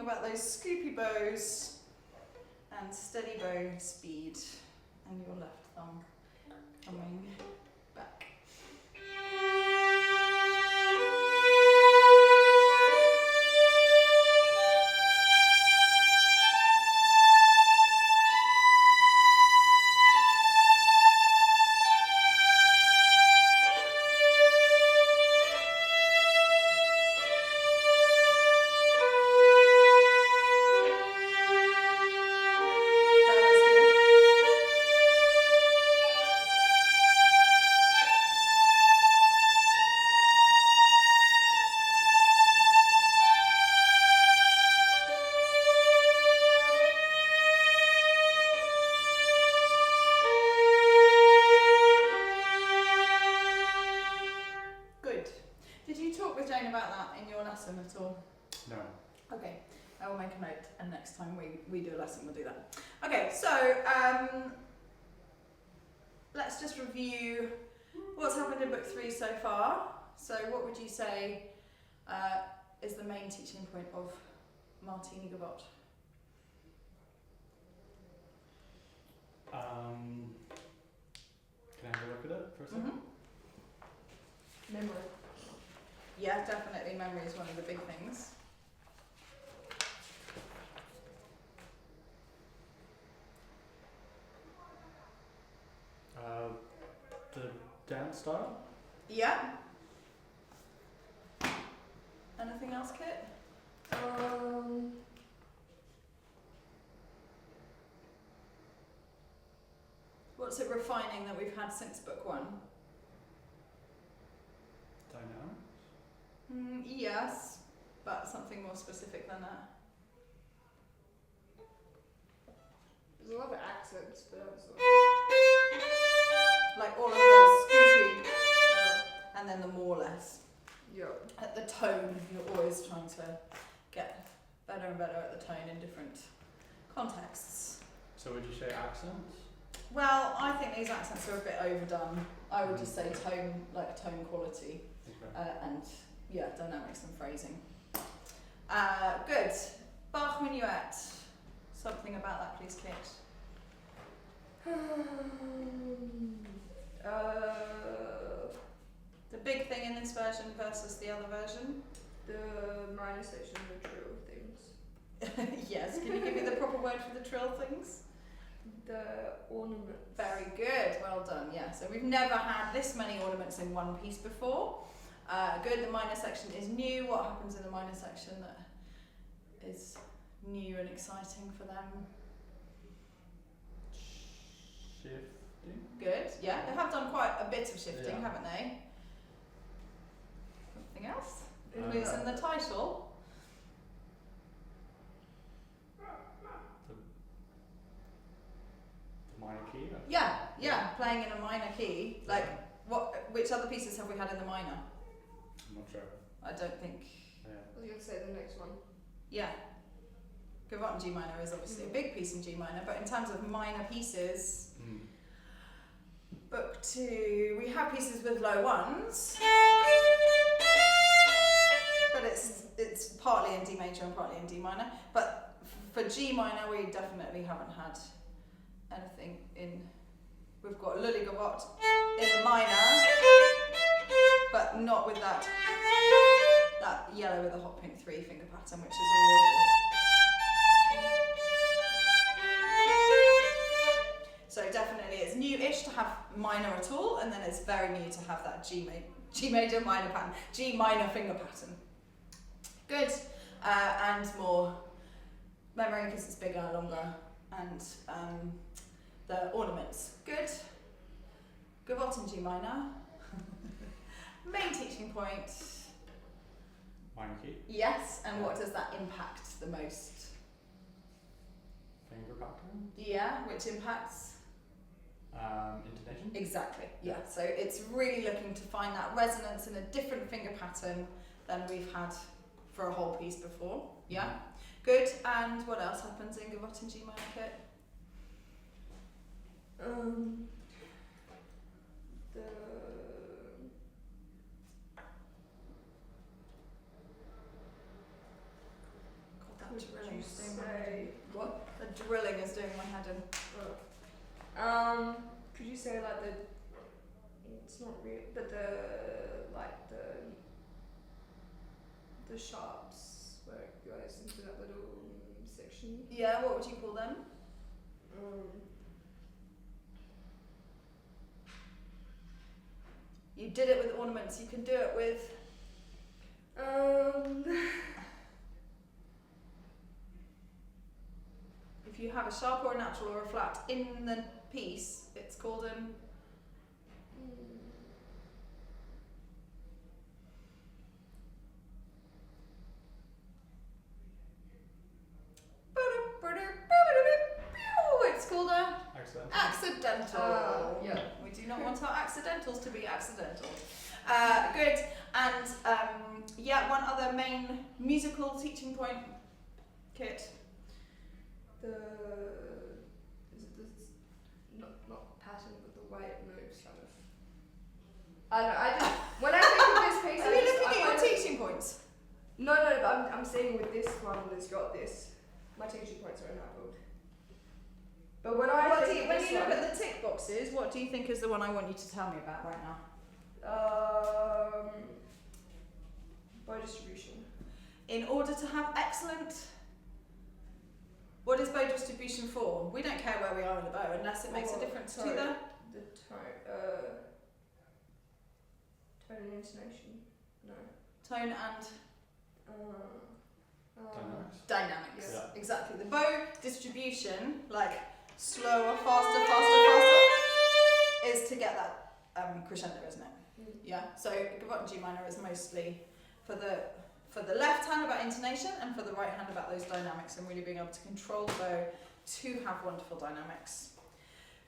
about those scoopy bows and steady bow speed, and your left thumb coming back. At all? No. Okay, I will make a note, and next time we do a lesson we'll do that. Okay, so let's just review what's happened in book 3 so far. So what would you say is the main teaching point of Martini Gavotte? Can I have a look at it for a second? Memory. Yeah, definitely memory is one of the big things. The dance style? Yeah. Anything else, Kit? What's it refining that we've had since book 1? Dynamics? Yes, but something more specific than that. There's a lot of accents, but that's Like all of those scoopy, and then the more or less. yeah. At the tone, you're always trying to get better and better at the tone in different contexts. So would you say accents? Well, I think these accents are a bit overdone. I would just say tone, like tone quality, Okay. and yeah, dynamics and phrasing. Good. Bach Minuet. Something about that, please, Kate. The big thing in this version versus the other version. The minor section of the trill things. Yes. Can you give me the proper word for the trill things? The ornaments. Very good. Well done. Yeah. So we've never had this many ornaments in one piece before. Good. The minor section is new. What happens in the minor section that is new and exciting for them? Shifting? Good. Yeah. They have done quite a bit of shifting, Yeah. haven't they? Something else? Uh, It's in the title. The minor key? Yeah. Playing in a minor key. Like, which other pieces have we had in the minor? I'm not sure. I don't think. Yeah. I was going to say the next one. Yeah. Gavotte in G minor is obviously a big piece in G minor, but in terms of minor pieces, book 2, we have pieces with low ones, but it's partly in D major and partly in D minor. But for G minor, we definitely haven't had anything in. We've got Lully Gavotte in the minor, but not with that yellow with a hot pink 3 finger pattern, which is all So definitely it's new-ish to have minor at all, and then it's very new to have that G major minor pattern, G minor finger pattern. Good, and more memory because it's bigger, longer, and the ornaments. Good. Gavotte in G minor. Main teaching point. Minor key? Yes, and what does that impact the most? Finger pattern? Yeah, which impacts? Intonation? Exactly, yeah. So it's really looking to find that resonance in a different finger pattern than we've had for a whole piece before. Yeah, good. And what else happens in Gavotte in G minor, Kit? The Could you say like the? It's not real, but the sharps where it goes into that little section. Yeah, what would you call them? You did it with ornaments, you can do it with... If you have a sharp or a natural or a flat in the piece, it's called an... It's called a accidental. Yeah. We do not want our accidentals to be accidental. Good. And yeah, one other main musical teaching point, Kit. Not pattern, but the way it moves, kind of. I don't know. I just when I think of this piece, Are you looking at your teaching points? No, but I'm seeing with this one that's got this. My teaching points are in that book. But when I When you look at the tick boxes, what do you think is the one I want you to tell me about right now? bow distribution. In order to have excellent... What is bow distribution for? We don't care where we are in the bow unless it makes a difference to the... The tone and intonation. No. Tone and... Dynamics. Dynamics. Yeah. Exactly. The bow distribution, like slower, faster, is to get that crescendo, isn't it? Yeah. So Gavotte and G minor is mostly for the left hand about intonation and for the right hand about those dynamics and really being able to control the bow to have wonderful dynamics.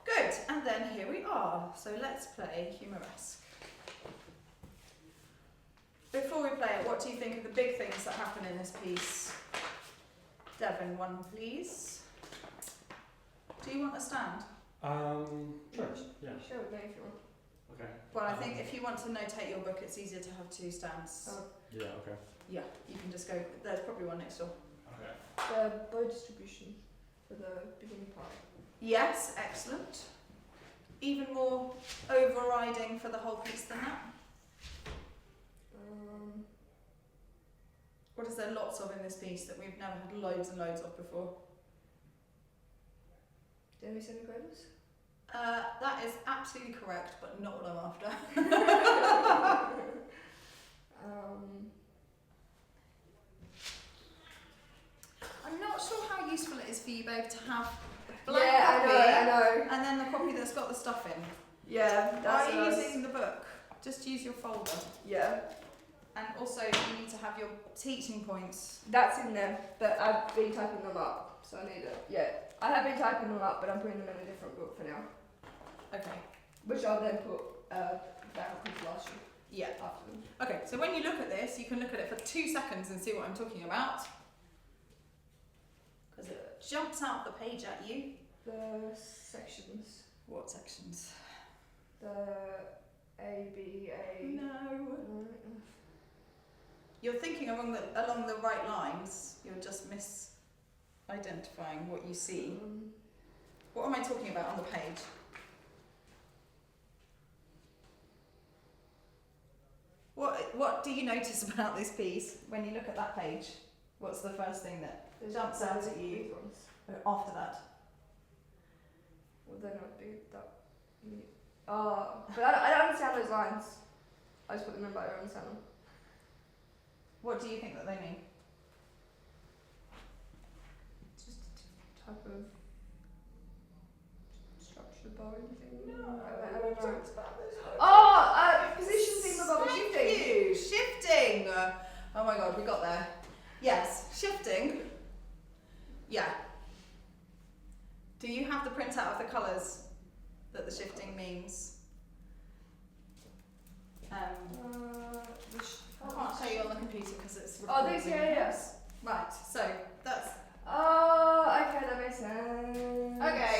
Good. And then here we are. So let's play Humoresque. Before we play it, what do you think of the big things that happen in this piece? Devon, one please. Do you want a stand? Sure. Yeah. Show it me if you want. Okay. Well, I think if you want to notate your book, it's easier to have two stands. Oh. Yeah. Okay. Yeah, you can just go, there's probably one next door. Okay. The bow distribution for the beginning part. Yes, excellent. Even more overriding for the whole piece than that. What is there lots of in this piece that we've never had loads and loads of before? Demi-semicoders? That is absolutely correct, but not what I'm after. I'm not sure how useful it is for you both to have a blank copy I know. and then the copy that's got the stuff in. Yeah, Are you using the book? Just use your folder. Yeah, And also you need to have your teaching points. that's in there, but I've been typing them up, so I need it. Yeah, I have been typing them up, but I'm putting them in a different book for now, Okay. which I'll then put back into last year Yeah. after them. Okay, so when you look at this, you can look at it for 2 seconds and see what I'm talking about. Because it jumps out the page at you. The sections, What sections? the A, B, A. No. You're thinking along the right lines. You're just misidentifying what you see. What am I talking about on the page? What do you notice about this piece when you look at that page? What's the first thing that jumps out at you These ones. after that? Well, they're not big that. But I don't understand those lines. I just put them in, but I don't understand them. What do you think that they mean? Just a different type of structure bowing thing. No, I don't know. about this. Position theme above shifting. Thank you. Shifting. Oh my god, we got there. Yes, shifting. Yeah. Do you have the printout of the colours that the shifting means? I can't show you on the computer because it's recording. These, yeah. Right, so that's... Okay, that makes sense. Okay.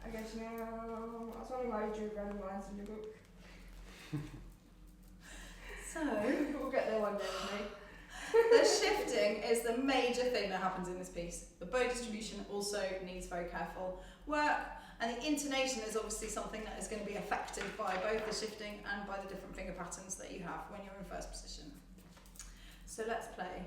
I guess now. I was wondering why you drew random lines in your book. So... We'll get there one day with me. The shifting is the major thing that happens in this piece. The bow distribution also needs very careful work, And the intonation is obviously something that is going to be affected by both the shifting and by the different finger patterns that you have when you're in first position. So let's play.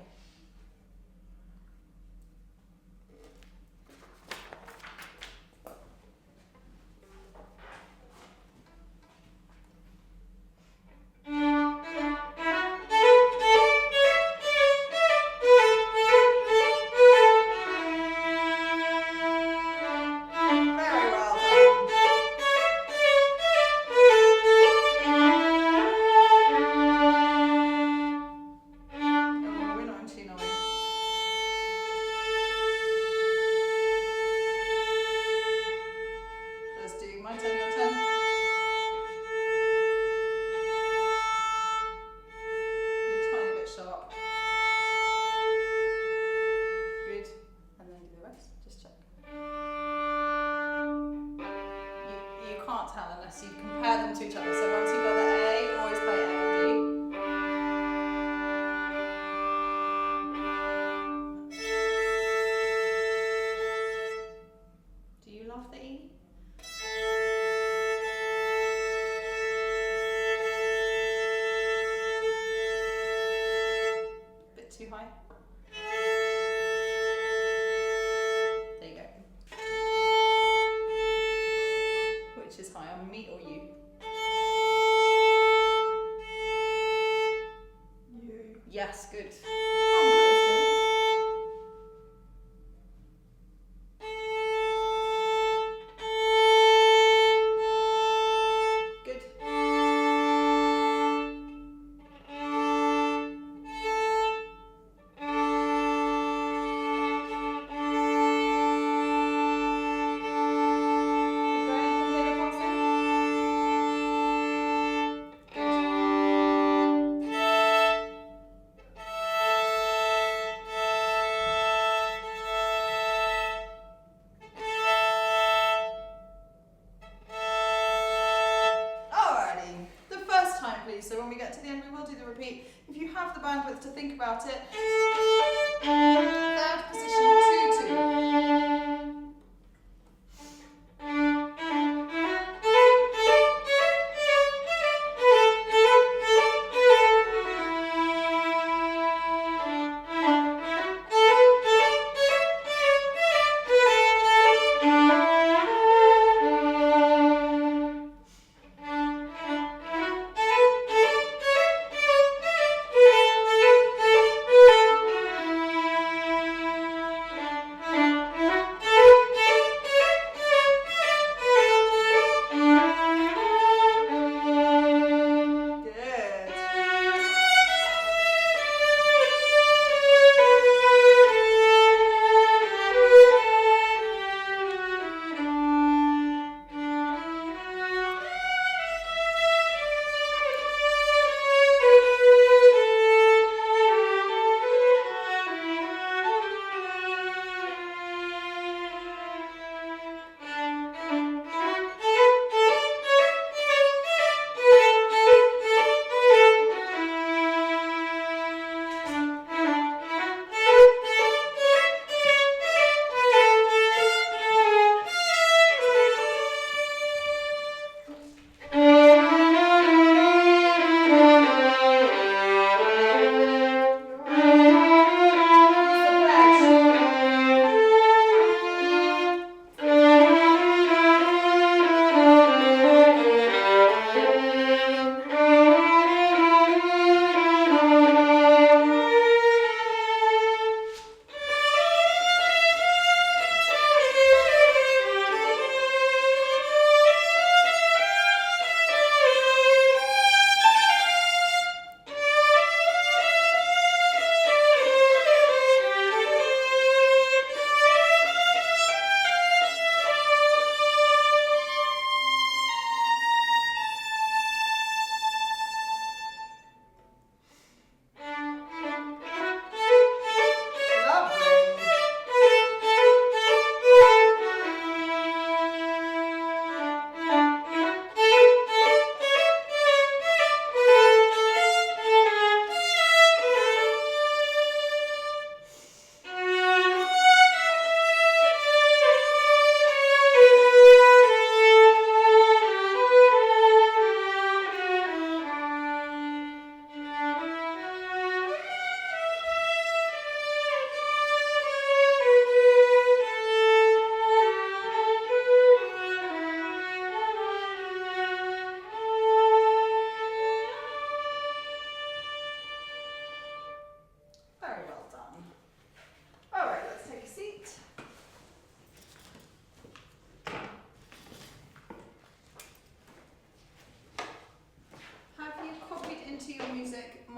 You compare them to each other. So once you've got the A, always play A and D. Do you love the E? Bit too high? There you go. Which is higher, me or you? You. Yes, good. Good. So when we get to the end, we will do the repeat. If you have the bandwidth to think about it, third position, 2-2.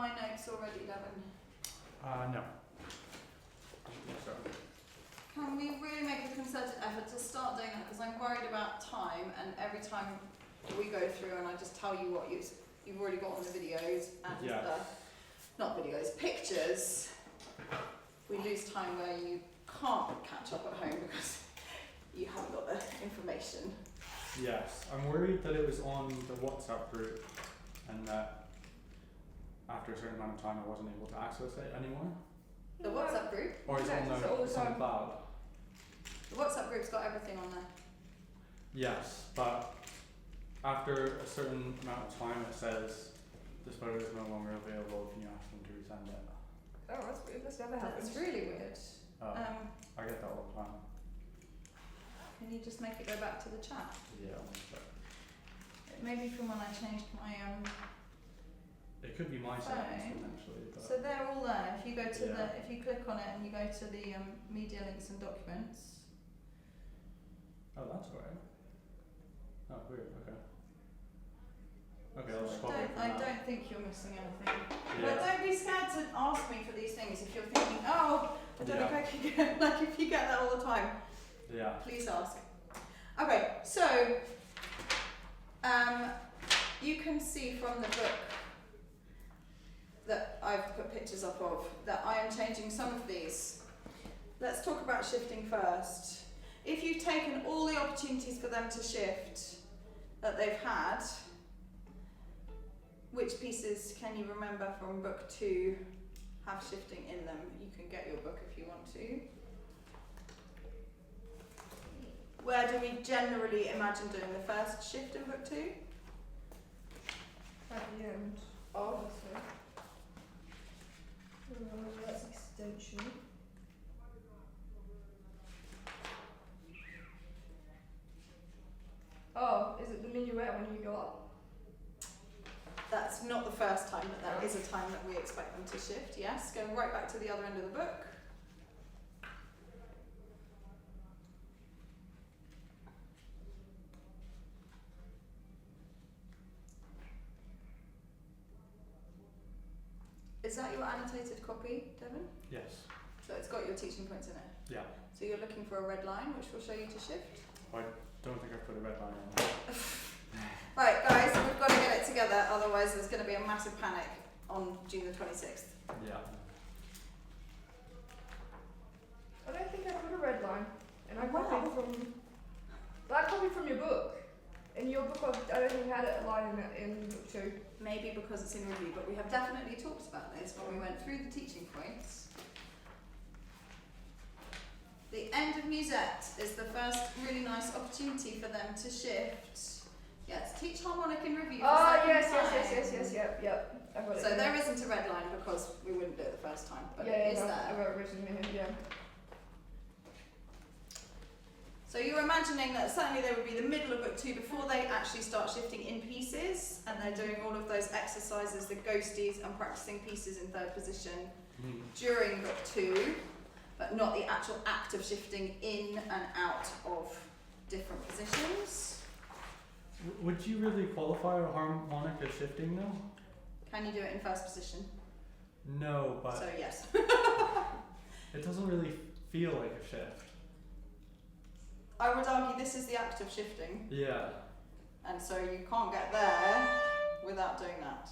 my notes already, Devon? No. So, Can we really make a concerted effort to start doing that? Because I'm worried about time, and every time we go through and I just tell you what you've already got on the videos and Yeah. not videos, pictures, we lose time where you can't catch up at home because you haven't got the information. yes, I'm worried that it was on the WhatsApp group and that after a certain amount of time I wasn't able to access it anymore. The WhatsApp group? Or it's on Access it all the it's on the time. cloud. The WhatsApp group's got everything on there. Yes, but after a certain amount of time it says this photo is no longer available, can you ask them to resend it? Oh, that's weird. That's never happened. That's really weird. Oh, I get that all the time. Can you just make it go back to the chat? Yeah, but It may be from when I changed my it could be my settings Fine. potentially, but So they're all there. If you go to Yeah. if you click on it and you go to the media links and documents. oh, that's alright. Oh, weird. Okay. Okay, I'll So just copy it from I that. don't think you're missing anything. Yeah. But don't be scared to ask me for these things if you're thinking, oh, I don't know if Yeah. I can get like if you get that all the time. Yeah. Please ask. Okay, so you can see from the book that I've put pictures up of that I am changing some of these. Let's talk about shifting first. If you've taken all the opportunities for them to shift that they've had, which pieces can you remember from book 2 have shifting in them? You can get your book if you want to. Where do we generally imagine doing the first shift in book 2? At the end. Of? That's extension. Oh, is it the minuet when you go up? That's not the first time, but that is a time that we expect them to shift, yes. Go right back to the other end of the book. Is that your annotated copy, Devon? Yes. So it's got your teaching points in it. Yeah. So you're looking for a red line, which will show you to shift. Don't think I've put a red line on. Right, guys, we've got to get it together, otherwise there's going to be a massive panic on June the 26th. Yeah. I don't think I put a red line. And I Wow. copied from. But I copied from your book. In your book, I don't think had a line in book 2. Maybe because it's in review, but we have definitely talked about this when we went through the teaching points. The end of musette is the first really nice opportunity for them to shift. Yes, teach harmonic in review. For Oh, second yes, time. yep. I've got it. So here. there isn't a red line because we wouldn't do it the first time, but yeah, it is no, there. I've got it written in here, yeah. So you're imagining that certainly they would be the middle of book 2 before they actually start shifting in pieces, and they're doing all of those exercises, the ghosties, and practicing pieces in third position during book 2, but not the actual act of shifting in and out of different positions. Would you really qualify a harmonic as shifting though? Can you do it in first position? No, but So yes. it doesn't really feel like a shift. I would argue this is the act of shifting, Yeah. and so you can't get there without doing that.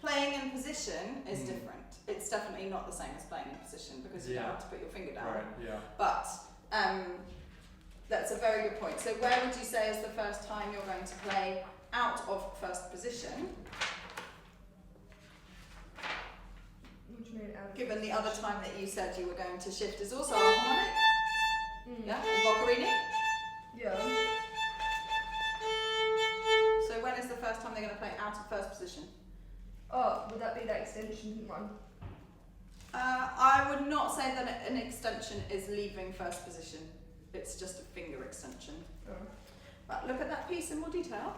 Playing in position is different. It's definitely not the same as playing in position because you don't have to put your finger down. Right. Yeah. But that's a very good point. So where would you say is the first time you're going to play out of first position, What do you mean, out of given the position? other time that you said you were going to shift is also a harmonic? Yeah, and Boccherini? Yeah. So when is the first time they're going to play out of first position? Oh, would that be that extension one? I would not say that an extension is leaving first position. It's just a finger extension. Oh. But look at that piece in more detail.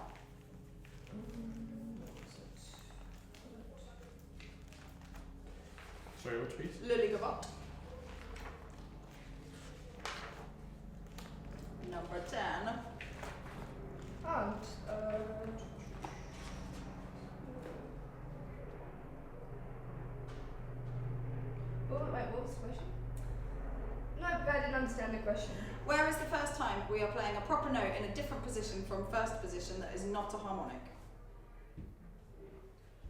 Sorry, which piece? Lily Gavot. Number 10. And was the question? No, but I didn't understand the question. Where is the first time we are playing a proper note in a different position from first position that is not a harmonic?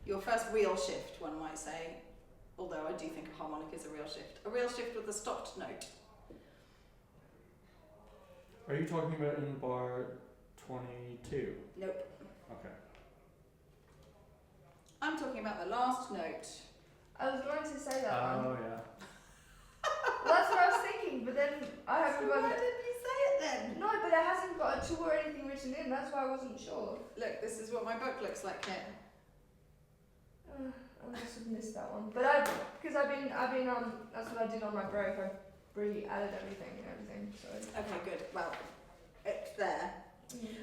Your first real shift, one might say, although I do think a harmonic is a real shift. A real shift with a stopped note. Are you talking about in bar 22? Nope. Okay. I'm talking about the last note. I was going to say that one. Oh yeah. Well, that's what I was thinking, but then I haven't So got why it. didn't you say it then? No, but it hasn't got a 2 or anything written in, that's why I wasn't sure. Look, this is what my book looks like here. I must have missed that one. But because I've been, that's what I did on my break. I re-added everything and everything, so. Okay, good. Well, it's there.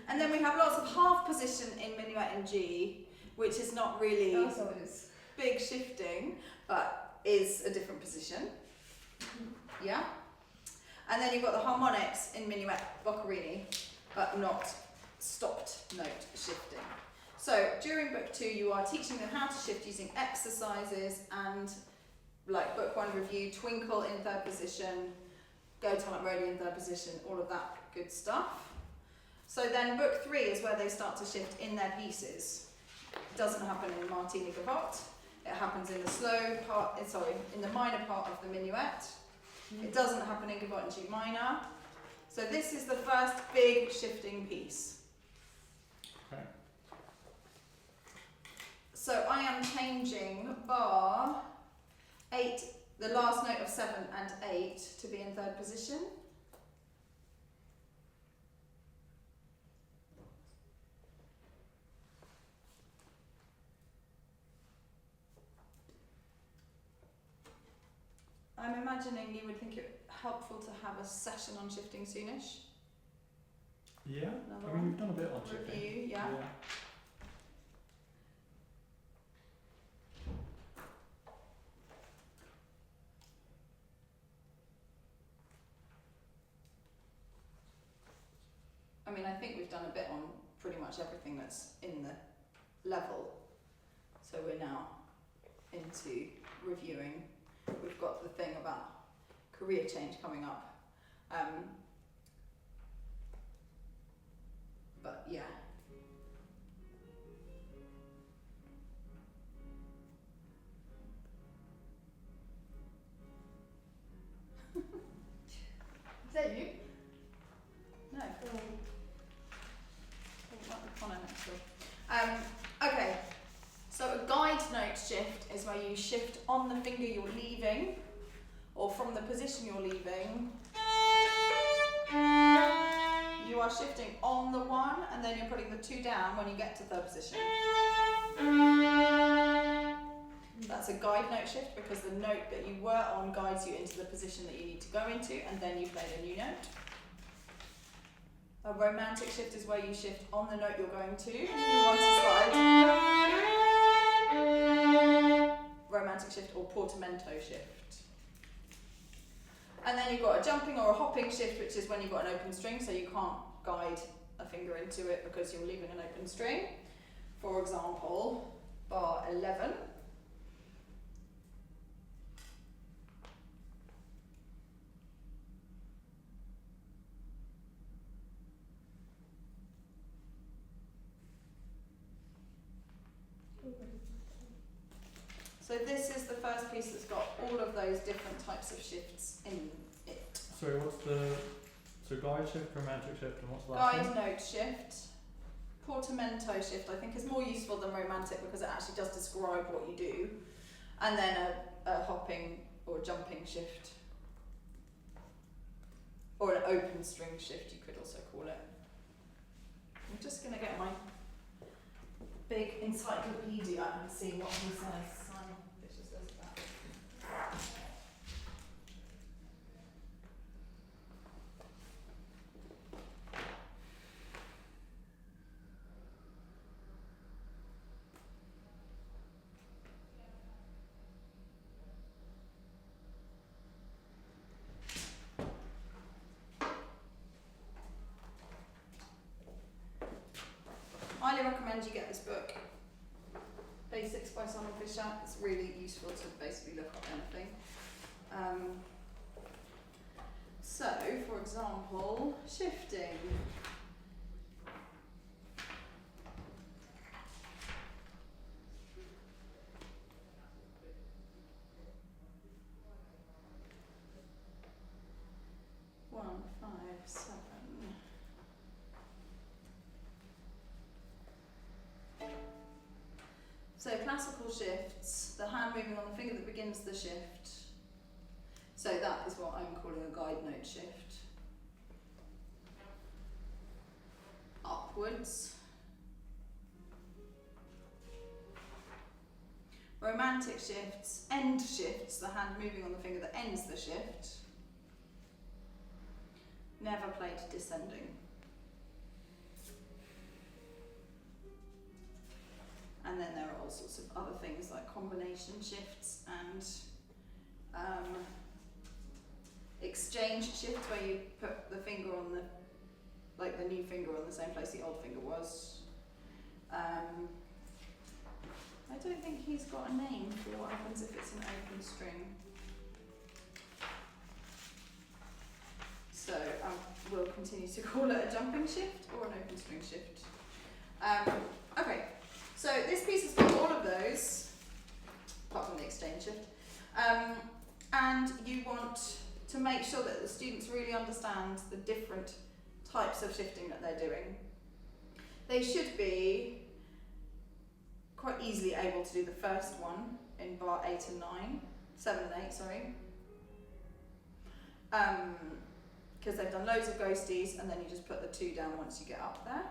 And then we have lots of half position in minuet in G, which is not really Oh, so it is. big shifting, but is a different position. Yeah? And then you've got the harmonics in minuet Boccherini, but not stopped note shifting. So during book 2 you are teaching them how to shift using exercises and like book 1 review, twinkle in third position, go tonic rhodey in third position, all of that good stuff. So then book 3 is where they start to shift in their pieces. It doesn't happen in Martini Gavotte. It happens in the slow part, in the minor part of the minuet. It doesn't happen in Gavotte and G minor. So this is the first big shifting piece. Okay. So I am changing bar 8, the last note of 7 and 8 to be in third position. I'm imagining you would think it helpful to have a session on shifting soonish. Yeah. Another I mean, one. we've done a bit on shifting. Review, yeah. I mean, I think we've done a bit on pretty much everything that's in the level. So we're now into reviewing. We've got the thing about career change coming up. But yeah. Is that you? No. Connor next door. Okay. So a guide note shift is where you shift on the finger you're leaving, or from the position you're leaving. You are shifting on the 1, and then you're putting the 2 down when you get to third position. That's a guide note shift because the note that you were on guides you into the position that you need to go into, and then you play the new note. A romantic shift is where you shift on the note you're going to, and you want to slide. Romantic shift or portamento shift. And then you've got a jumping or a hopping shift, which is when you've got an open string, so you can't guide a finger into it because you're leaving an open string. For example, bar 11. So this is the first piece that's got all of those different types of shifts in it. Sorry, so guide shift, romantic shift, and what's the last Guide one? note shift. Portamento shift I think is more useful than romantic because it actually does describe what you do. And then a hopping or jumping shift. Or an open string shift you could also call it. I'm just going to get my big encyclopedia and see what he says. Simon Fisher says that. Highly recommend you get this book. Basics by Simon Fisher. It's really useful to basically look up anything. So, for example, shifting. One, 5, 7. So classical shifts, the hand moving on the finger that begins the shift. So that is what I'm calling a guide note shift. Upwards. Romantic shifts, end shifts, the hand moving on the finger that ends the shift. Never played descending. And then there are all sorts of other things like combination shifts and exchange shifts, where you put the finger on the new finger on the same place the old finger was. I don't think he's got a name for what happens if it's an open string. So we'll continue to call it a jumping shift or an open string shift. Okay, so this piece has got all of those, apart from the exchange shift. And you want to make sure that the students really understand the different types of shifting that they're doing. They should be quite easily able to do the first one in bar 8 and 9, 7 and 8, sorry. Because they've done loads of ghosties, and then you just put the 2 down once you get up there.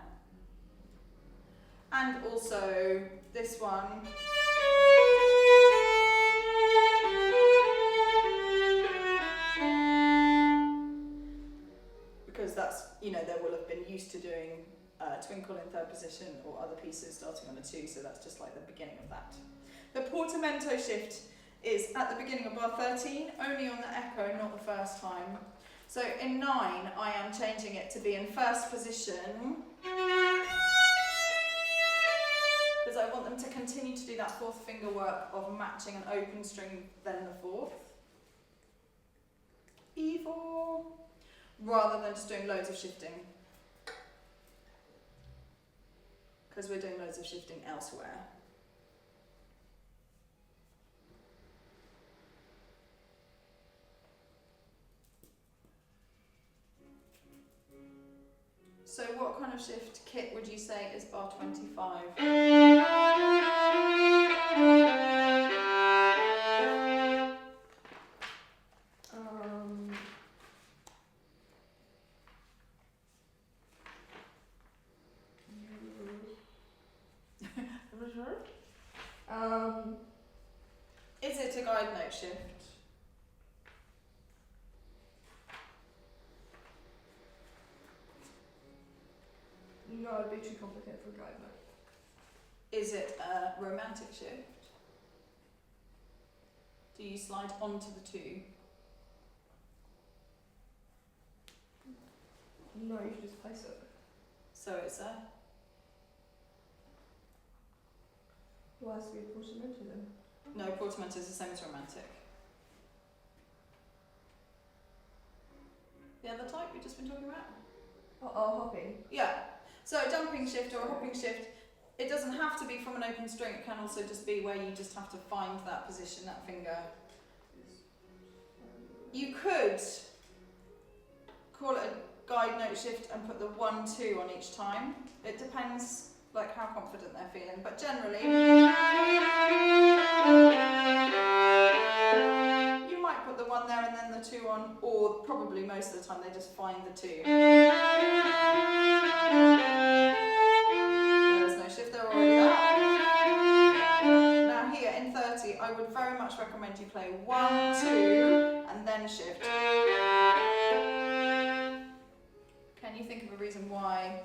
And also this one. Because that's, they will have been used to doing Twinkle in third position or other pieces starting on a 2, so that's just like the beginning of that. The portamento shift is at the beginning of bar 13, only on the echo, not the first time. So in 9, I am changing it to be in first position, because I want them to continue to do that 4th finger work of matching an open string, then the 4th. E4, rather than just doing loads of shifting. Because we're doing loads of shifting elsewhere. So what kind of shift kit would you say is bar 25? Is it a guide note shift? No, it'd be too complicated for a guide note. Is it a romantic shift? Do you slide onto the 2? No, you should just place it. So it's a... Why has to be a portamento then? No, portamento is the same as romantic. The other type we've just been talking about? Hopping. Yeah. So a jumping shift or a hopping shift, it doesn't have to be from an open string, it can also just be where you just have to find that position, that finger. You could call it a guide note shift and put the 1, 2 on each time. It depends like how confident they're feeling, but generally you might put the 1 there and then the 2 on, or probably most of the time they just find the 2. There's no shift there already. Now here in 30 I would very much recommend you play 1, 2 and then shift. Can you think of a reason why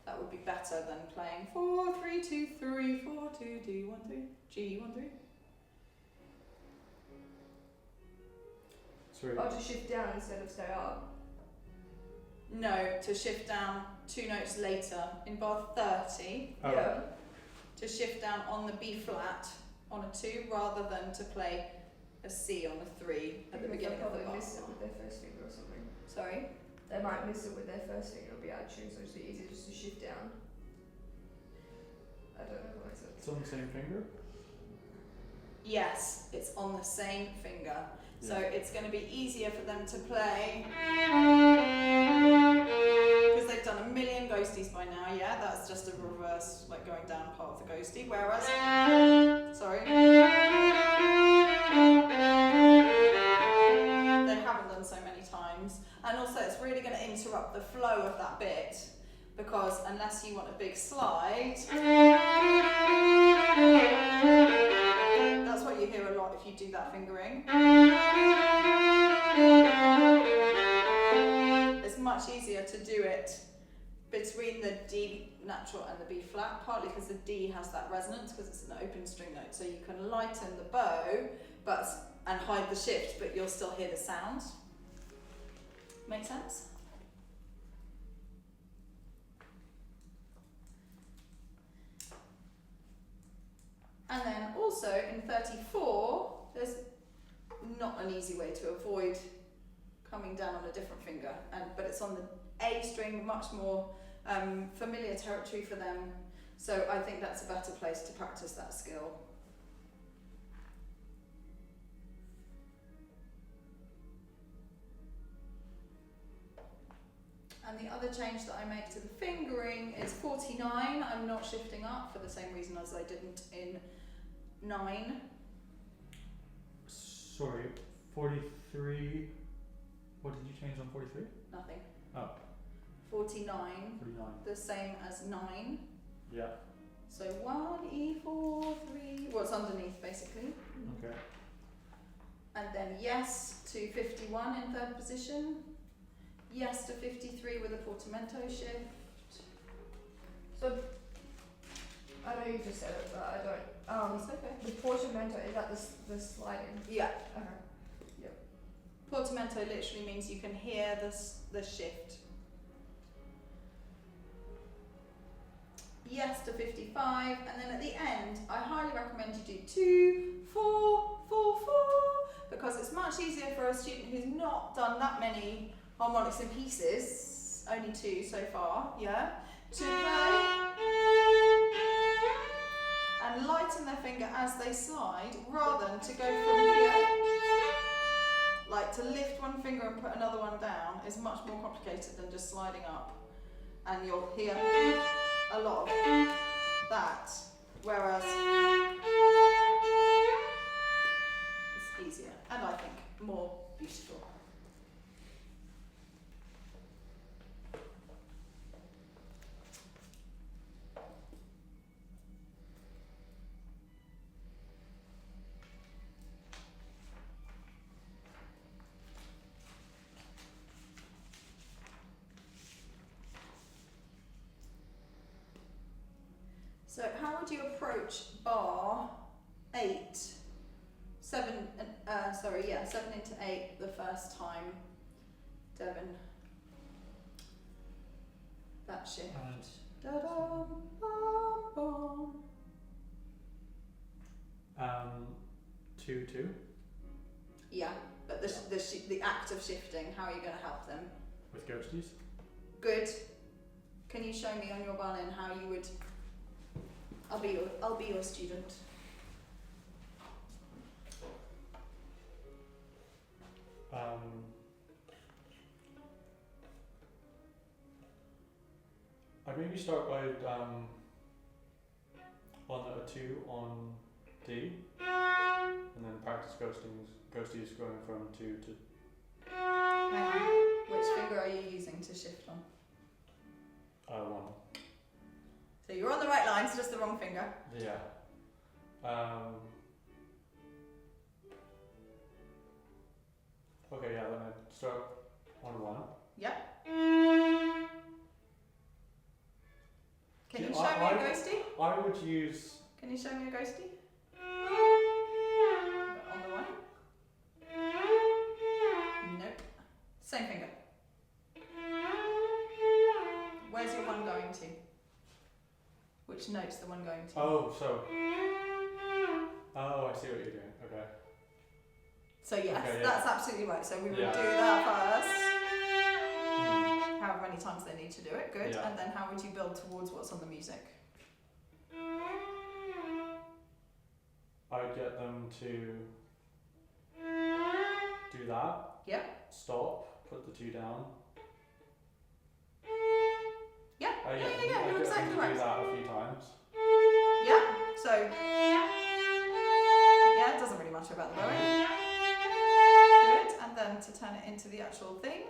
that would be better than playing 4, 3, 2, 3, 4, 2, D, 1, 2, G, 1, 3? Sorry. Or to shift down instead of stay up. No, to shift down 2 notes later in bar 30. Oh. Yeah. To shift down on the B flat on a 2 rather than to play a C on a 3 at the beginning of the They'll bar. probably miss it with their first finger or something. Sorry? They might miss it with their first finger, it'll be out of tune, so it'll be easier just to shift down. I don't know if that makes sense. It's on the same finger? Yes, it's on the same finger. So Yeah. it's going to be easier for them to play because they've done a million ghosties by now. Yeah, that's just a reverse, like going down part of the ghosty. Whereas, sorry, they haven't done so many times. And also it's really going to interrupt the flow of that bit because unless you want a big slide, that's what you hear a lot if you do that fingering. It's much easier to do it between the D natural and the B flat, partly because the D has that resonance because it's an open string note, so you can lighten the bow and hide the shift, but you'll still hear the sound. Make sense? And then also in 34, there's not an easy way to avoid coming down on a different finger, but it's on the A string, much more familiar territory for them. So I think that's a better place to practice that skill. And the other change that I make to the fingering is 49. I'm not shifting up for the same reason as I didn't in 9. Sorry, 43. What did you change on 43? Nothing. Oh. 49, 49. the same as 9. Yeah. So 1, E4, 3, what's underneath basically. Okay. And then yes to 51 in 3rd position. Yes to 53 with a portamento shift. So, I know you just said it, but I don't. It's okay. The portamento, is that the sliding? Yeah. Okay. Portamento literally means you can hear the shift. Yes to 55, and then at the end, I highly recommend you do 2, 4, 4, 4, because it's much easier for a student who's not done that many harmonics and pieces, only 2 so far, yeah, to play and lighten their finger as they slide, rather than to go from here. Like to lift one finger and put another one down is much more complicated than just sliding up, and you'll hear a lot of that, whereas it's easier and I think more beautiful. So how would you approach bar 8, 7 into 8 the first time, Devon? That shift. Da-dum, bum, bum. 2, 2. Yeah, but the act of shifting, how are you going to help them? With ghosties. Good. Can you show me on your violin how you would? I'll be your student. I'd maybe start by on a 2 on D, and then practice ghosties going from 2 to. Hang on. Which finger are you using to shift on? 1. So you're on the right line, it's just the wrong finger. Yeah. Okay, yeah, then I'd start on 1. Yep. Can Yeah, you show me a ghosty? I would use. Can you show me a ghosty? On the 1? Nope. Same finger. Where's your 1 going to? Which note's the 1 going to? Oh, I see what you're doing. Okay. So yes, Okay, yeah. that's absolutely right. So we would Yeah. do that first. However many times they need to do it, good. Yeah. And then how would you build towards what's on the music? I'd get them to do that. Yeah. Stop. Put the 2 down. Yeah. Yeah. Yeah, I'd you're get them exactly to right. do that a few times. Yeah. So yeah, it doesn't really matter about the bowing. Good. And then to turn it into the actual thing.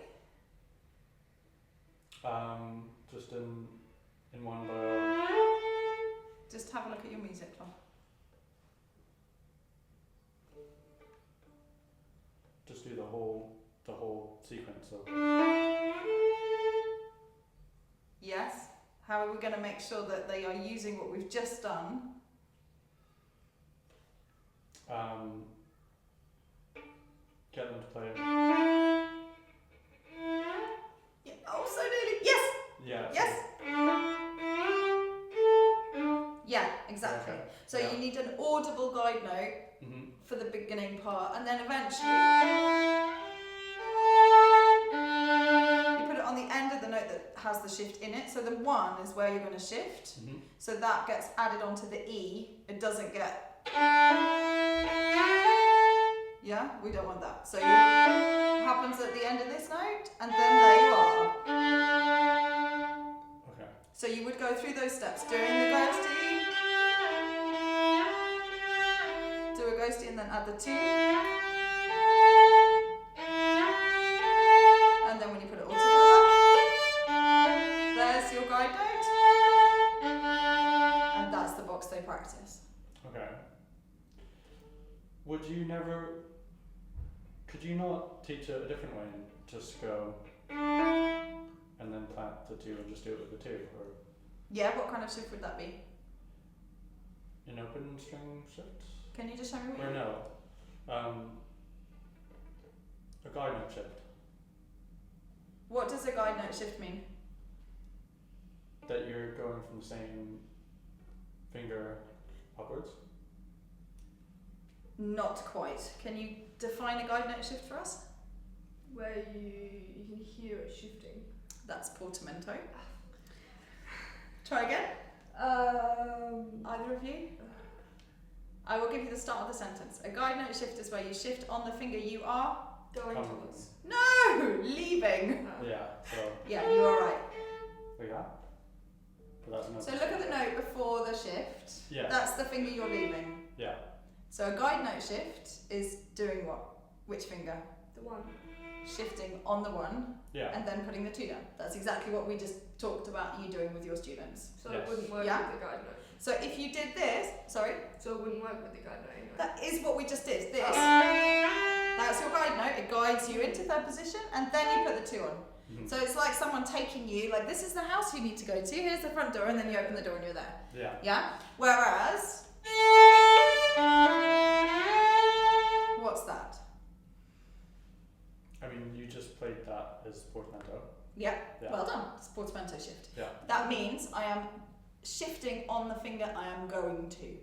Just in one bow. Just have a look at your music, Tom. Just do the whole sequence of. Yes. How are we going to make sure that they are using what we've just done? Get them to play. Yeah. Oh, so nearly. Yes. Yeah. Yes. Yeah, exactly. Okay. So Yeah. you need an audible guide note Mhm. for the beginning part, and then eventually you put it on the end of the note that has the shift in it. So the 1 is where you're going to shift. Mhm. So that gets added onto the E. It doesn't get. Yeah, we don't want that. So it happens at the end of this note, and then there you are. Okay. So you would go through those steps, doing the ghosty, do a ghosty, and then add the 2. And then when you put it all together, there's your guide note. And that's the box they practice. Okay. Would you never? Could you not teach it a different way and just go and then plant the 2 and just do it with the 2, or Yeah, what kind of shift would that be? an open string shift? Can you just show me what Or you no? A guide note shift. What does a guide note shift mean? That you're going from the same finger upwards. Not quite. Can you define a guide note shift for us? Where you can hear it shifting. That's portamento. Try again. Either of you? I will give you the start of the sentence. A guide note shift is where you shift on the finger you are. Going Come. towards. No! Leaving. Yeah. So Yeah, you are right. yeah. But that's not. So look at the note before the shift. Yeah. That's the finger you're leaving. Yeah. So a guide note shift is doing what? Which finger? The 1. Shifting on the 1 Yeah. and then putting the 2 down. That's exactly what we just talked about you doing with your students. So Yes. it wouldn't work Yeah. with the guide note. So if you did this, sorry, So it wouldn't work with the guide note anyway. that is what we just did. This. That's your guide note. It guides you into third position and then you put the 2 on. Mhm. So it's like someone taking you, like this is the house you need to go to, here's the front door, and then you open the door and you're there. Yeah. Yeah? Whereas, what's that? I mean, you just played that as portamento. Yeah, Yeah. well done. It's portamento shift. Yeah. That means I am shifting on the finger I am going to.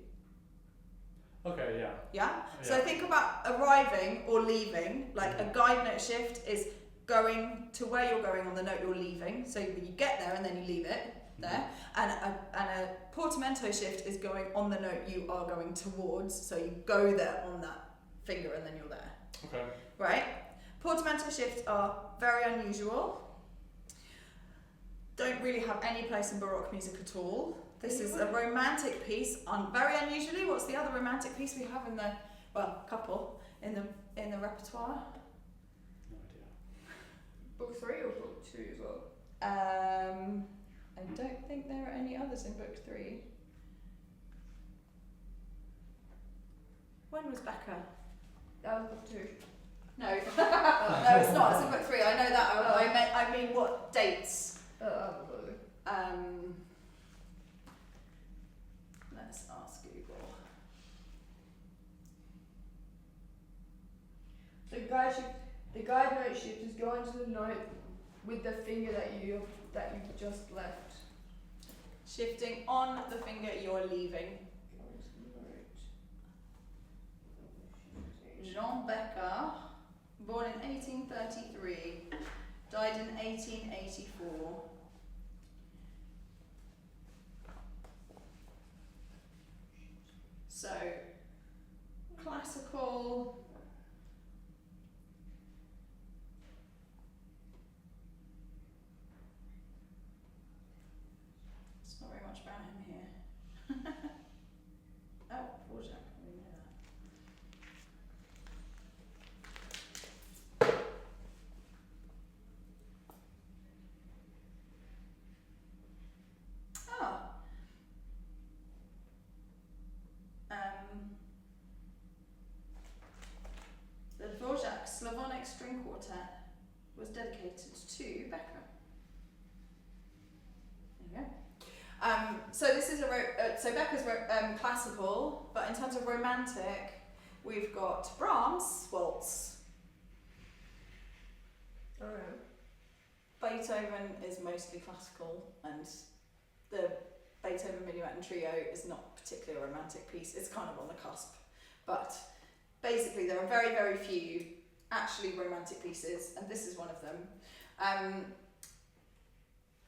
Okay. Yeah. Yeah? So Yeah. think about arriving or leaving. Like a guide note shift is going to where you're going on the note you're leaving. So you get there and then you leave it there. And a portamento shift is going on the note you are going towards. So you go there on that finger and then you're there. Okay. Right? Portamento shifts are very unusual. Don't really have any place in Baroque music at all. This is a romantic piece. Very unusually, what's the other romantic piece we have in the, well, couple in the repertoire? No idea. Book 3 or book 2 as well? I don't think there are any others in book 3. When was Becca? That was book 2. No, no, it's not. It's in book 3. I know that. I mean, what dates? Let's ask Google. The guide note shift is going to the note with the finger that you've just left. Shifting on the finger you're leaving. Jean Becker. So classical. It's not very much about him here. Oh, Dvorak, we know that. Oh. The Dvorak Slavonic String Quartet was dedicated to Becker. There you go. So this is so Becker's classical, but in terms of romantic, we've got Brahms waltz. Alright. Beethoven is mostly classical, and the Beethoven Minuet and Trio is not particularly a romantic piece. It's kind of on the cusp, but basically there are very, very few actually romantic pieces, and this is one of them.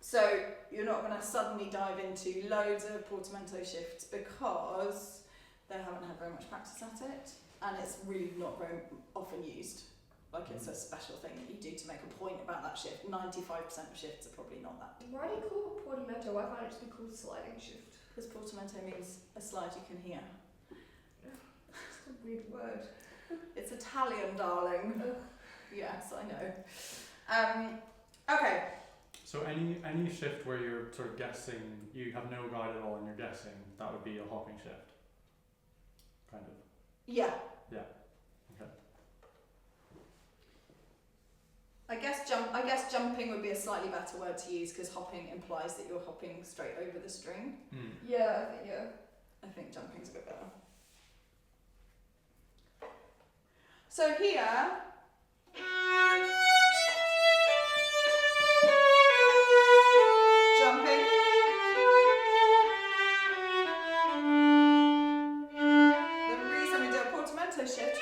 So you're not going to suddenly dive into loads of portamento shifts because they haven't had very much practice at it, and it's really not very often used. Like it's a special thing that you do to make a point about that shift. 95% of shifts are probably not that. Why do you call it portamento? Why can't it just be called sliding shift? Because portamento means a slide you can hear. It's a weird word. It's Italian, darling. Ugh. Yes, I know. Okay. So any shift where you're sort of guessing, you have no guide at all and you're guessing, that would be a hopping shift. Kind of. Yeah. Yeah. Okay. I guess jumping would be a slightly better word to use because hopping implies that you're hopping straight over the string. Yeah, I think jumping's a bit better. So here, jumping. The reason we do a portamento shift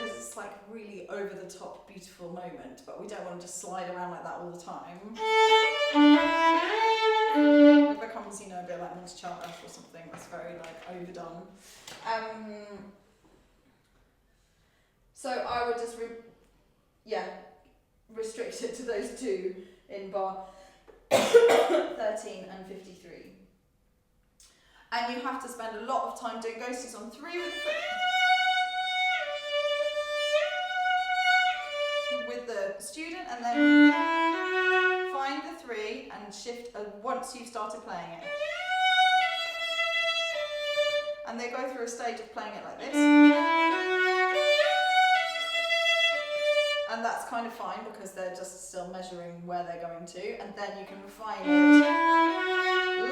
is it's like really over the top beautiful moment, but we don't want to just slide around like that all the time. It becomes, a bit like Montechamp or something that's very like overdone. So I would just restrict it to those two in bar 13 and 53. And you have to spend a lot of time doing ghosties on 3 with the student, and then find the 3 and shift once you've started playing it. And they go through a stage of playing it like this. And that's kind of fine because they're just still measuring where they're going to, and then you can refine it.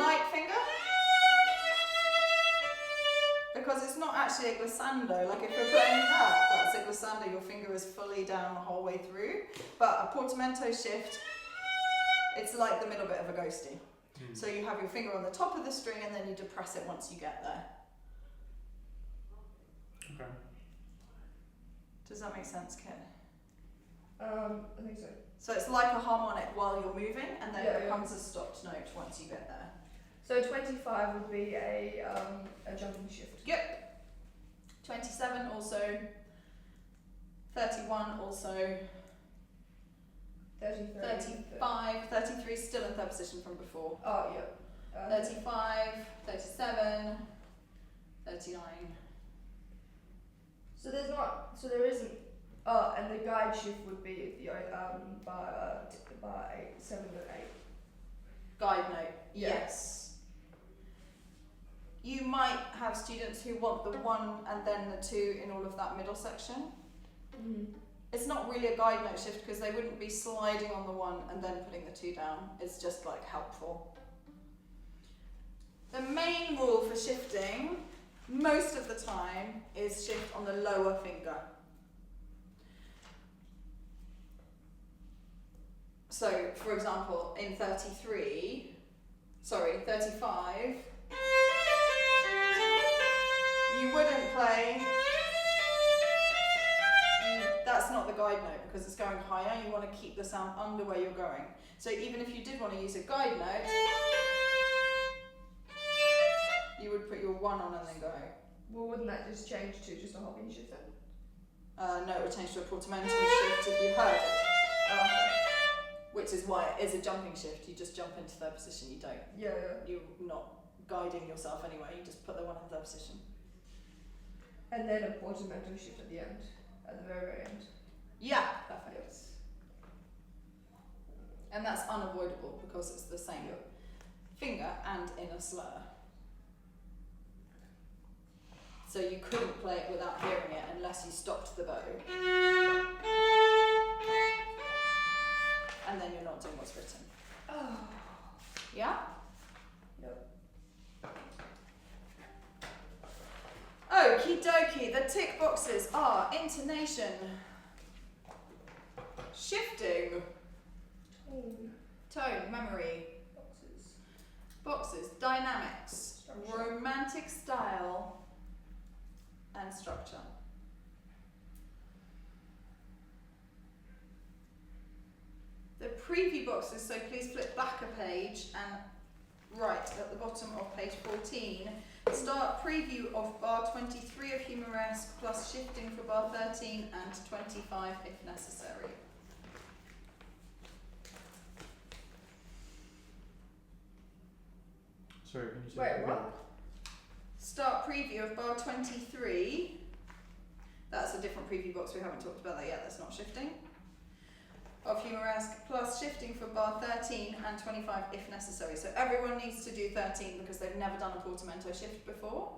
Light finger. Because it's not actually a glissando, like if you're playing that's a glissando, your finger is fully down the whole way through. But a portamento shift, it's like the middle bit of a ghosty. So you have your finger on the top of the string and then you depress it once you get there. Okay. Does that make sense, Kit? I think so. So it's like a harmonic while you're moving, and then it becomes a stopped note once you get there. So 25 would be a jumping shift. Yep. 27 also. 31 also. 35, 33 still in third position from before. Oh, yeah. 35, 37, 39. So there isn't. And the guide shift would be bar 8, 7 and 8. Guide note, yes. You might have students who want the 1 and then the 2 in all of that middle section. It's not really a guide note shift because they wouldn't be sliding on the 1 and then putting the 2 down. It's just like helpful. The main rule for shifting, most of the time, is shift on the lower finger. So, for example, in 35, you wouldn't play, that's not the guide note because it's going higher, you want to keep the sound under where you're going. So even if you did want to use a guide note, you would put your one on and then go. Well, wouldn't that just change to just a hopping shift then? No, it would change to a portamento shift if you heard it. Oh, okay. Which is why it is a jumping shift. You just jump into third position. You don't. Yeah. You're not guiding yourself anyway. You just put the one in third position. And then a portamento shift at the end, at the very, very end. Yeah, perfect. Yes. And that's unavoidable because it's the same finger and in a slur. So you couldn't play it without hearing it unless you stopped the bow. And then you're not doing what's written. Oh. Yeah? Yep. Okie dokie, the tick boxes are intonation, shifting, tone, memory, boxes, dynamics, Structure. romantic style, and structure. The preview boxes, so please flip back a page and right at the bottom of page 14, start preview of bar 23 of Humoresque plus shifting for bar 13 and 25 if necessary. Sorry, can you say Wait, that again? what? Start preview of bar 23. That's a different preview box, we haven't talked about that yet, that's not shifting. Of Humoresque plus shifting for bar 13 and 25 if necessary. So everyone needs to do 13 because they've never done a portamento shift before.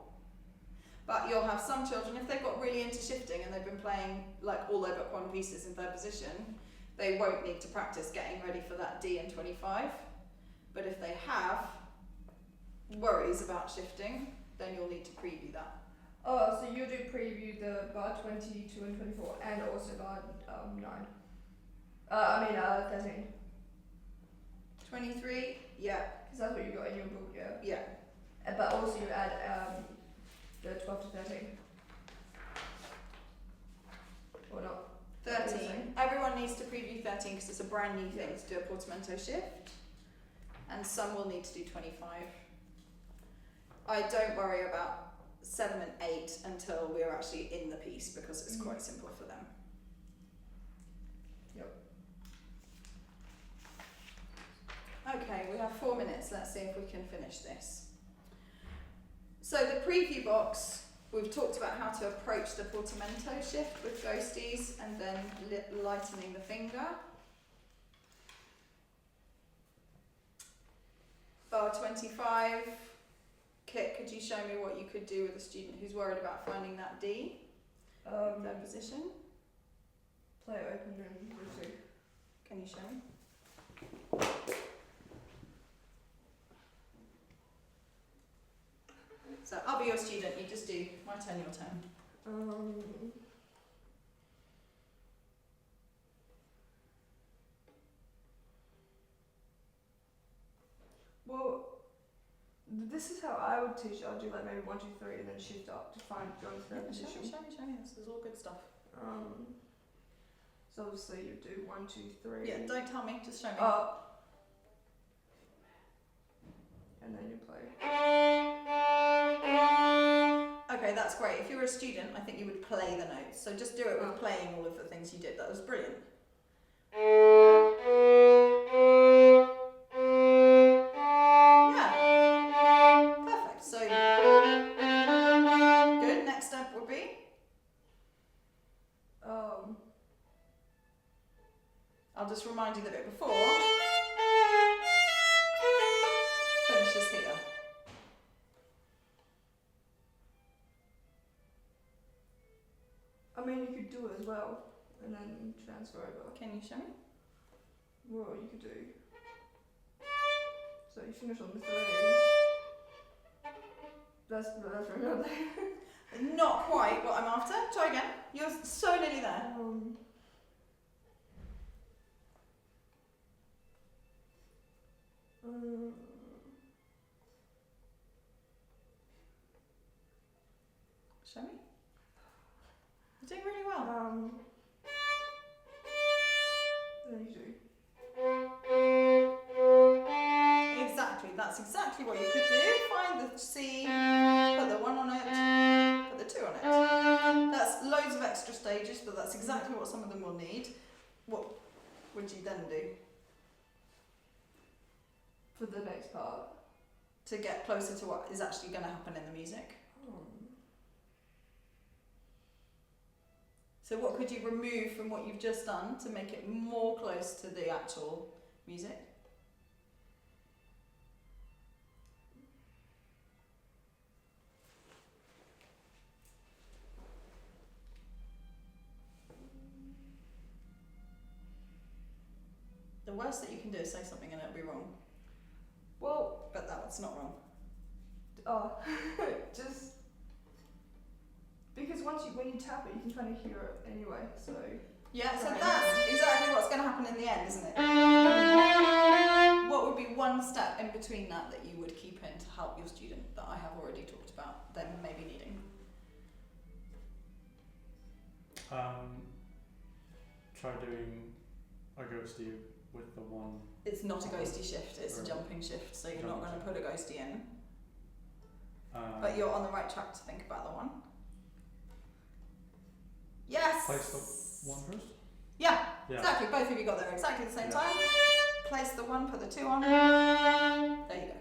But you'll have some children, if they've got really into shifting and they've been playing like all their book one pieces in third position, they won't need to practice getting ready for that D and 25. But if they have worries about shifting, then you'll need to preview that. Oh, so you do preview the bar 22 and 24 and also bar 9. 13. 23, yeah, Because that's what you got in your book, yeah. yeah. But also you add the 12 to 13. Or not? 13. Everyone needs to preview 13 because it's a brand new thing to do a portamento shift. And some will need to do 25. I don't worry about 7 and 8 until we're actually in the piece because it's quite simple for them. Yep. Okay, we have 4 minutes. Let's see if we can finish this. So the preview box, we've talked about how to approach the portamento shift with ghosties and then lightening the finger. Bar 25. Kit, could you show me what you could do with a student who's worried about finding that D? Third position. Play it open and receive. Can you show me? So I'll be your student, you just do my turn, your turn. Well, this is how I would teach. I'd do like maybe 1, 2, 3 and then shift up to find go into that Show position. me, show me. This is all good stuff. So obviously you do 1, 2, 3. Yeah, don't tell me, just show me. Up. And then you play. Okay, that's great. If you were a student, I think you would play the notes. So just do it with playing all of the things you did. That was brilliant. Yeah. Perfect. So good. Next step would be? I'll just remind you the bit before finishes here. I mean, you could do it as well and then transfer over. Can you show me? Well, you could do. So you finish on the 3. That's right now. Not quite what I'm after. Try again. You're so nearly there. Show me. You're doing really well. Then you do. Exactly. That's exactly what you could do. Find the C, put the 1 stages, but that's exactly what some of them will need. What would you then do For the next part. to get closer to what is actually going to happen in the music? So what could you remove from what you've just done to make it more close to the actual music? The worst that you can do is say something and it'll be wrong, Well, but that's not wrong. just because when you tap it, you can kind of hear it anyway. So Yeah, so Right. that's exactly what's going to happen in the end, isn't it? What would be one step in between that you would keep in to help your student that I have already talked about, them maybe needing? Try doing a ghosty with the one. It's not a ghosty shift, it's a jumping shift, so you're not going to put a ghosty in. But you're on the right track to think about the one. Yes! Place the one first? Yeah, Yeah. exactly. Both of you got there exactly at the same Yeah. time. Place the one, put the two on. There you go.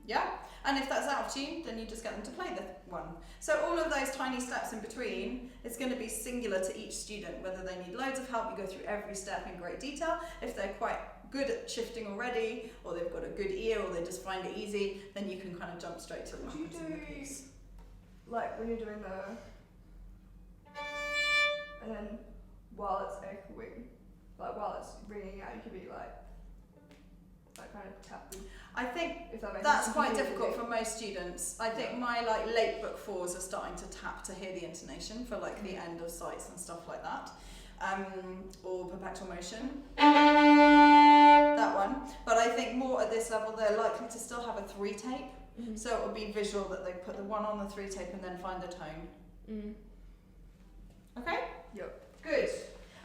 Yeah? And if that's out of tune, then you just get them to play the one. So all of those tiny steps in between, it's going to be singular to each student. Whether they need loads of help, you go through every step in great detail. If they're quite good at shifting already, or they've got a good ear, or they just find it easy, then you can kind of jump straight to what Would you happens in the do- piece. like when you're doing the, and then while it's echoing, like while it's ringing out, you could be like kind of tapping. I think If that makes that's sense. quite difficult for most students. I think my late book fours are starting to tap to hear the intonation for the end of sights and stuff like that, or perpetual motion. That one. But I think more at this level they're likely to still have a 3 tape. Mm-hmm. So it would be visual that they put the one on the 3 tape and then find the tone. Okay? Yep. Good.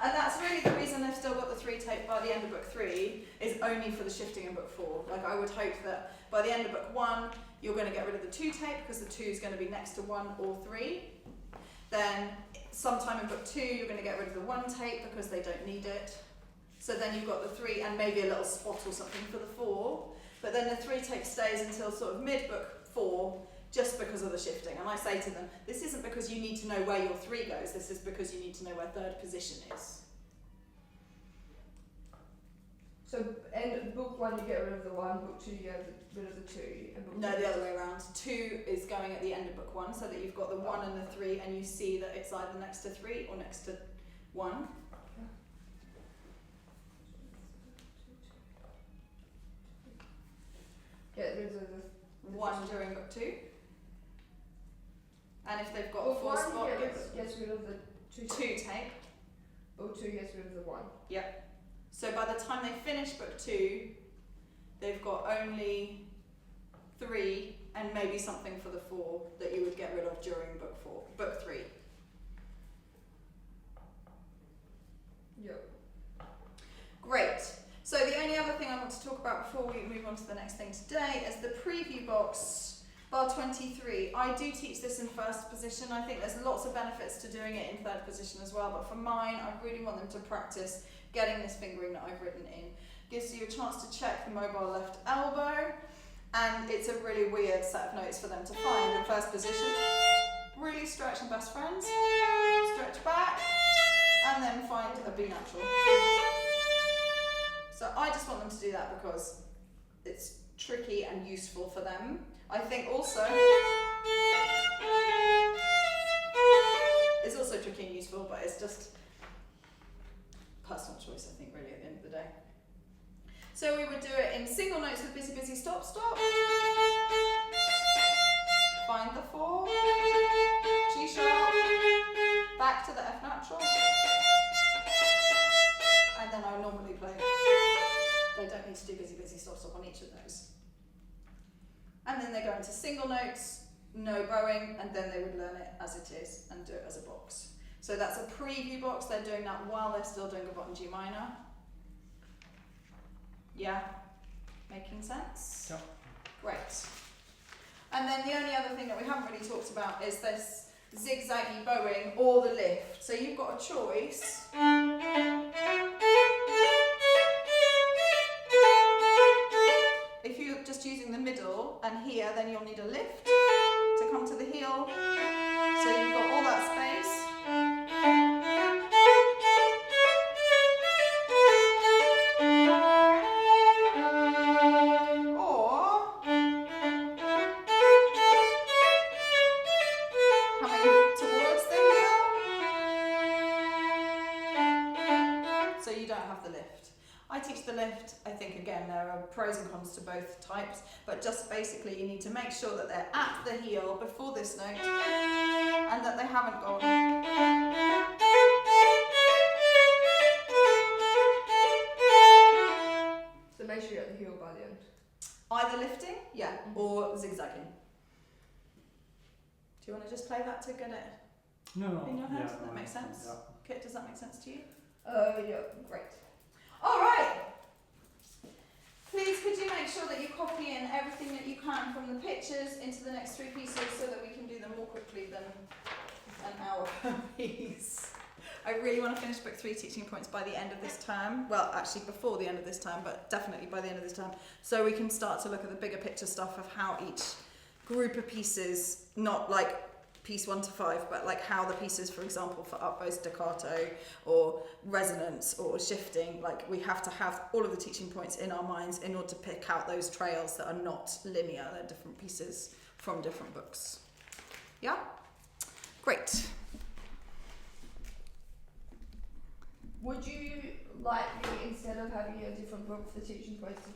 And that's really the reason they've still got the 3 tape by the end of book 3 is only for the shifting in book 4. I would hope that by the end of book 1 you're going to get rid of the 2 tape because the 2 is going to be next to 1 or 3. Then sometime in book 2 you're going to get rid of the 1 tape because they don't need it. So then you've got the 3 and maybe a little spot or something for the 4. But then the 3 tape stays until sort of mid book 4 just because of the shifting. And I say to them, this isn't because you need to know where your 3 goes, this is because you need to know where 3rd position is. So in book 1 you get rid of the 1, book 2 you get rid of the 2, and book No, 3 the other way around. 2 is going at the end of book 1 so that you've got the 1 and the 3 and you see that it's either next to 3 or next to 1. get rid of the 1 during book 2. And if they've got a book 4 1 spot, gets rid of the 2 2 tape. Book 2 gets rid of the 1. So by the time they finish book 2, they've got only 3 and maybe something for the 4 that you would get rid of during book 3. Yep. Great. So the only other thing I want to talk about before we move on to the next thing today is the preview box, bar 23. I do teach this in 1st position. I think there's lots of benefits to doing it in 3rd position as well, but for mine, I really want them to practice getting this fingering that I've written in. Gives you a chance to check the mobile left elbow, and it's a really weird set of notes for them to find in 1st position. Really stretch and best friends, stretch back, and then find a B natural. So I just want them to do that because it's tricky and useful for them. I think also it's also tricky and useful, but it's just personal choice, I think, really, at the end of the day. So we would do it in single notes with busy, busy, stop, stop. Find the 4, G sharp, back to the F natural, and then I normally play. They don't need to do busy, busy, stop, stop on each of those. And then they go into single notes, no bowing, and then they would learn it as it is and do it as a box. So that's a preview box. They're doing that while they're still doing a bottom G minor. Yeah? Making sense? Yep. Great. And then the only other thing that we haven't really talked about is this zigzaggy bowing or the lift. So you've got a choice. If you're just using the middle and here, then you'll need a lift to come to the heel. So you've got all that space. I teach the lift. I think again there are pros and cons to both types, but just basically you need to make sure that they're at the heel before this note and that they haven't gone. So make sure you're at the heel by the end. Either lifting, yeah, or zigzagging. Do you want to just play that to get it No. in your head? Yeah, That makes sense? Yeah. Kit, does that make sense to you? Yeah, great. All right. Please could you make sure that you copy in everything that you can from the pictures into the next three pieces so that we can do them more quickly than an hour per piece. I really want to finish book 3 teaching points by the end of this term. Well, actually before the end of this term, but definitely by the end of this term. So we can start to look at the bigger picture stuff of how each group of pieces, not like piece 1 to 5, but like how the pieces, for example, for up bow staccato or resonance or shifting, like we have to have all of the teaching points in our minds in order to pick out those trails that are not linear. They're different pieces from different books. Yeah? Great. Would you like me, instead of having a different book for the teaching points, to